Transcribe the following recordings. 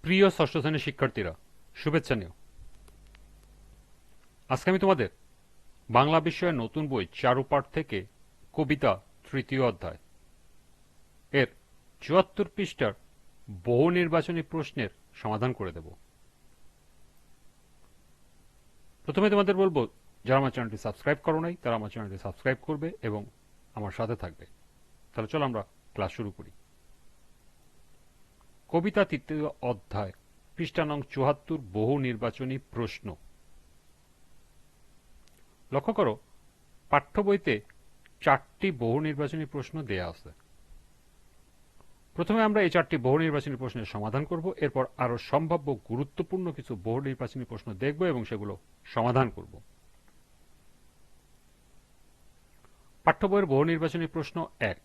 প্রিয় ষষ্ঠ শ্রেণীর শিক্ষার্থীরা, শুভেচ্ছা নিও। আজকে আমি তোমাদের বাংলা বিষয়ের নতুন বই চারুপাঠ থেকে কবিতা তৃতীয় অধ্যায় এর ৭৪ পৃষ্ঠার বহু নির্বাচনী প্রশ্নের সমাধান করে দেব। প্রথমে তোমাদের বলবো, যারা আমার চ্যানেলটি সাবস্ক্রাইব করো নাই তারা আমার চ্যানেলটি সাবস্ক্রাইব করবে এবং আমার সাথে থাকবে। তাহলে চলো আমরা ক্লাস শুরু করি। কবিতা তৃতীয় অধ্যায়, পৃষ্ঠা নং ৭৪, বহু নির্বাচনী প্রশ্ন। লক্ষ্য করো, পাঠ্য বইতে 4টি বহু নির্বাচনী প্রশ্ন দেয়া আছে। প্রথমে আমরা এই 4টি বহু নির্বাচনী প্রশ্নের সমাধান করব, এরপর আরো সম্ভাব্য গুরুত্বপূর্ণ কিছু বহু নির্বাচনী প্রশ্ন দেখব এবং সেগুলো সমাধান করব। পাঠ্য বইয়ের বহু নির্বাচনী প্রশ্ন 1।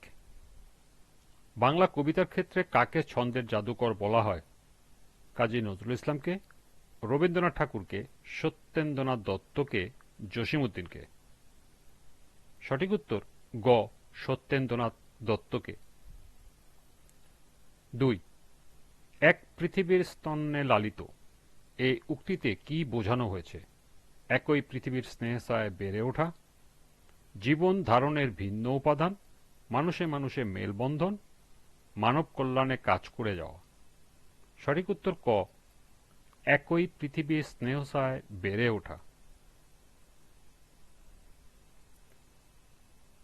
বাংলা কবিতার ক্ষেত্রে কাকে ছন্দের জাদুকর বলা হয়? কাজী নজরুল ইসলামকে, রবীন্দ্রনাথ ঠাকুরকে, সত্যেন্দ্রনাথ দত্তকে, জসীমউদ্দিনকে? সঠিক উত্তর গ, সত্যেন্দ্রনাথ দত্তকে। 2। এক পৃথিবীর স্তন্যে লালিত, এই উক্তিতে কি বোঝানো হয়েছে? একই পৃথিবীর স্নেহসায় বেড়ে ওঠা, জীবন ধারণের ভিন্ন উপাদান, মানুষে মানুষে মেলবন্ধন, মানব কল্যাণে কাজ করে যাওয়া? সঠিক উত্তর ক, একই পৃথিবীর স্নেহসায় বেড়ে ওঠা।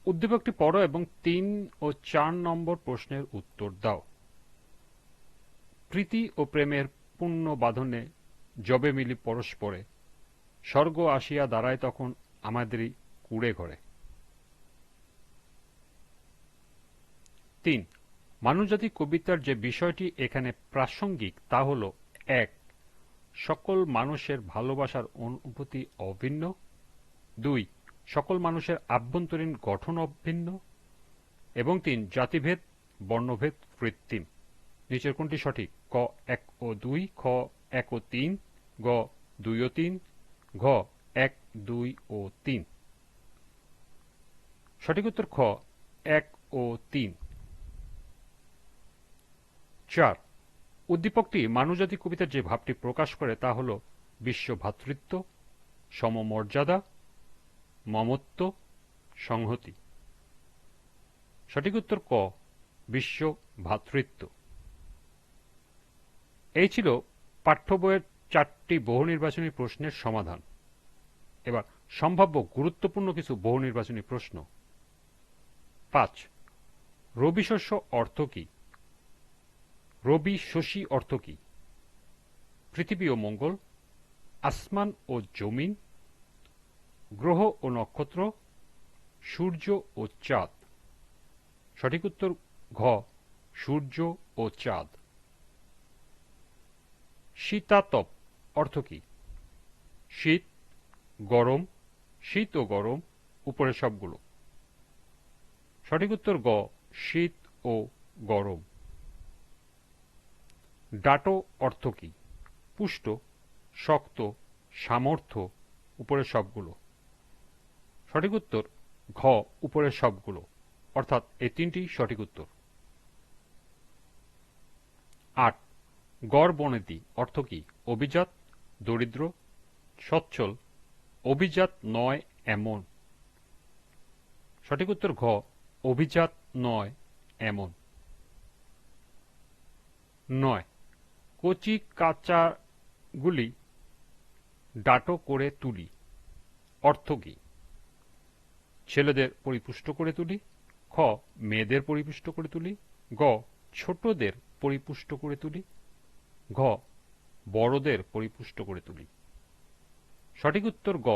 উদ্দীপকটি পড়ো এবং 3 ও 4 নম্বর প্রশ্নের উত্তর দাও। প্রীতি ও প্রেমের পুণ্য বাঁধনে যবে মিলি পরস্পরে, স্বর্গ আসিয়া দাঁড়ায় তখন আমাদেরই কুড়ে ঘরে। 3। মানুষজাতি কবিতার যে বিষয়টি এখানে প্রাসঙ্গিক তা হল: 1। সকল মানুষের ভালোবাসার অনুভূতি অভিন্ন। 2। সকল মানুষের আভ্যন্তরীণ গঠন অভিন্ন। এবং 3। জাতিভেদ বর্ণভেদ কৃত্রিম। নিচের কোনটি সঠিক? ক 1 ও 2, খ 1 ও 3, গ 2 ও 3, ঘ 1, 2 ও 3। সঠিক উত্তর খ 1 ও 3। 4। উদ্দীপকটি মানবজাতি কবিতার যে ভাবটি প্রকাশ করে তা হল বিশ্ব ভ্রাতৃত্ব, সমমর্যাদা, মমত্ব, সংহতি। সঠিক উত্তর ক, বিশ্ব ভ্রাতৃত্ব। এই ছিল পাঠ্য বইয়ের 4টি বহু নির্বাচনী প্রশ্নের সমাধান। এবার সম্ভাব্য গুরুত্বপূর্ণ কিছু বহু নির্বাচনী প্রশ্ন। 5। রবি শস্য অর্থ কি? রবি শশী অর্থ কি? পৃথিবী ও মঙ্গল, আসমান ও জমিন, গ্রহ ও নক্ষত্র, সূর্য ও চাঁদ? সঠিক উত্তর ঘ, সূর্য ও চাঁদ। শীতাতপ অর্থ কি? শীত, গরম, শীত ও গরম, উপরের সবগুলো। সঠিক উত্তর গ, শীত ও গরম। ডাটো অর্থ কি? পুষ্ট, শক্ত, সামর্থ্য, উপরের সবগুলো। সঠিক উত্তর ঘ, উপরের সবগুলো, অর্থাৎ এই 3টি সঠিক উত্তর। 8। গড়বনেতি অর্থ কি? অভিজাত, দরিদ্র, সচ্ছল, অভিজাত নয় এমন? সঠিক উত্তর ঘ, অভিজাত নয় এমন। 9। কচি কাঁচাগুলি ডাটো করে তুলি অর্থ কি? ছেলেদের পরিপুষ্ট করে তুলি, খ মেয়েদের পরিপুষ্ট করে তুলি, গ ছোটদের পরিপুষ্ট করে তুলি, ঘ বড়দের পরিপুষ্ট করে তুলি? সঠিক উত্তর গ,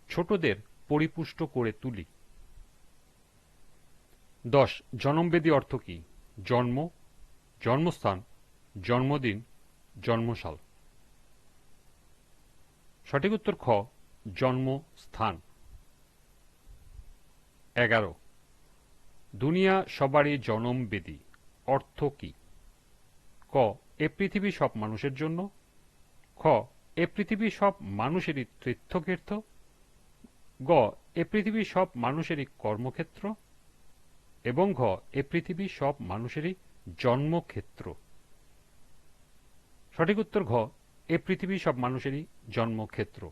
ছোটদের পরিপুষ্ট করে তুলি। 10। জনমবেদী অর্থ কি? জন্ম, জন্মস্থান, জন্মদিন, জন্মসাল? সঠিক উত্তর খ, জন্মস্থান। 11। দুনিয়া সবারই জনমবেদী অর্থ কি? ক এ পৃথিবী সব মানুষের জন্য, খ এ পৃথিবী সব মানুষেরই তীর্থক্ষেত্র, গ এ পৃথিবী সব মানুষেরই কর্মক্ষেত্র, এবং ঘ এ পৃথিবী সব মানুষেরই জন্মক্ষেত্র? সঠিক উত্তর ঘ, এ পৃথিবী সব মানুষেরই জন্মক্ষেত্র।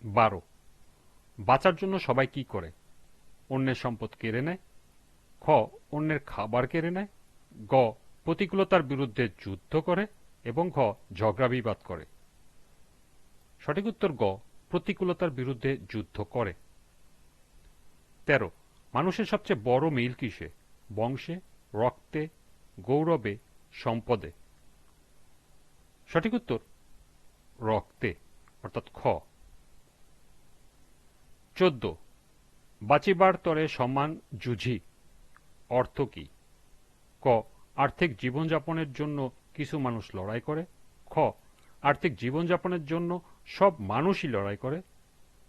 12, বাঁচার জন্য সবাই কি করে? অন্যের সম্পদ কেড়ে নেয়, খ অন্যের খাবার কেড়ে নেয়, গ প্রতিকূলতার বিরুদ্ধে যুদ্ধ করে, এবং ঘ ঝগড়া বিবাদ করে। সঠিক উত্তর গ, প্রতিকূলতার বিরুদ্ধে যুদ্ধ করে। 13, মানুষের সবচেয়ে বড় মিল কিসে? বংশে, রক্তে, গৌরবে, সম্পদে। সঠিক উত্তর রক্তে, অর্থাৎ খ। 14, বাঁচিবার তরে সমান যুঝি অর্থ কি? ক আর্থিক জীবনযাপনের জন্য কিছু মানুষ লড়াই করে, খ আর্থিক জীবনযাপনের জন্য সব মানুষই লড়াই করে,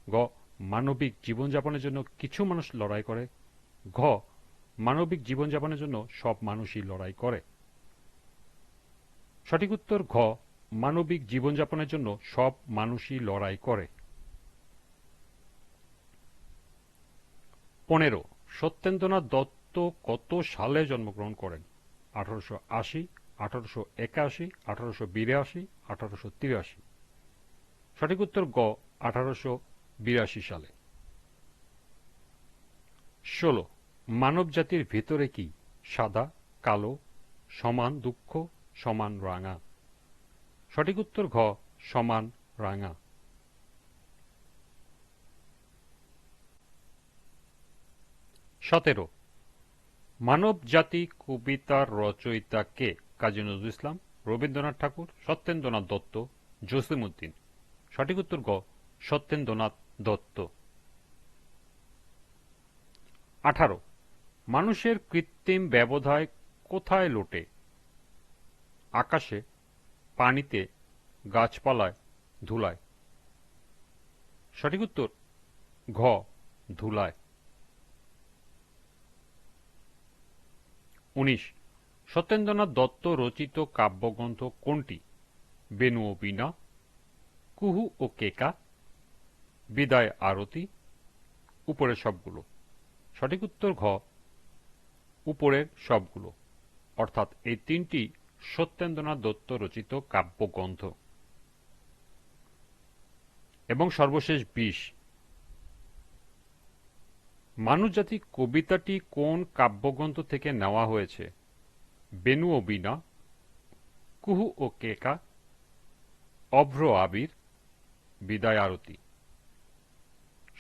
গ মানবিক জীবনযাপনের জন্য কিছু মানুষ লড়াই করে, ঘ মানবিক জীবনযাপনের জন্য সব মানুষই লড়াই করে। সঠিক উত্তর ঘ, মানবিক জীবনযাপনের জন্য সব মানুষই লড়াই করে। 15, সত্যেন্দ্রনাথ দত্ত কত সালে জন্মগ্রহণ করেন? 1880, 1881, 1882, 1883। সঠিক উত্তর গ, 1882 সালে। 16, মানব জাতির ভেতরে কি? সাদা, কালো, সমান দুঃখ, সমান রাঙা। সঠিক উত্তর ঘ, সমান রাঙা। 17, মানব জাতি কবিতার রচয়িতা কে? কাজী নজরুল ইসলাম, রবীন্দ্রনাথ ঠাকুর, সত্যেন্দ্রনাথ দত্ত, জসিমউদ্দিন। সঠিক উত্তর গ, সত্যেন্দ্রনাথ দত্ত। 18, মানুষের কৃত্রিম ব্যবধায় কোথায় লোটে? আকাশে, পানিতে, গাছপালায়, ধুলায়। সঠিক উত্তর ঘ, ধুলায়। 19, সত্যেন্দ্রনাথ দত্ত রচিত কাব্যগ্রন্থ কোনটি? বেনু ও বীণা, কুহু ও কেকা, বিদায় আরতি, উপরের সবগুলো। সঠিক উত্তর ঘ, উপরের সবগুলো, অর্থাৎ এই তিনটি সত্যেন্দ্রনাথ দত্ত রচিত কাব্যগ্রন্থ। এবং সর্বশেষ 20, মানুষজাতি কবিতাটি কোন কাব্যগ্রন্থ থেকে নেওয়া হয়েছে? বেনু ও বীণা, কুহু ও কেকা, অভ্র আবির, বিদায় আরতি।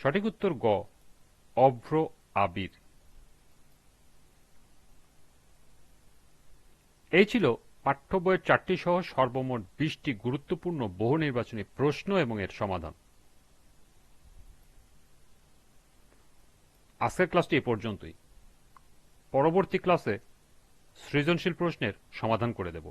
সঠিক উত্তর গ, অভ্র আবির। এই ছিল পাঠ্য বইয়ের 4টি সহ সর্বমোট 20টি গুরুত্বপূর্ণ বহু নির্বাচনী প্রশ্ন এবং এর সমাধান। আজকের ক্লাসটি এ পর্যন্তই। পরবর্তী ক্লাসে সৃজনশীল প্রশ্নের সমাধান করে দেব।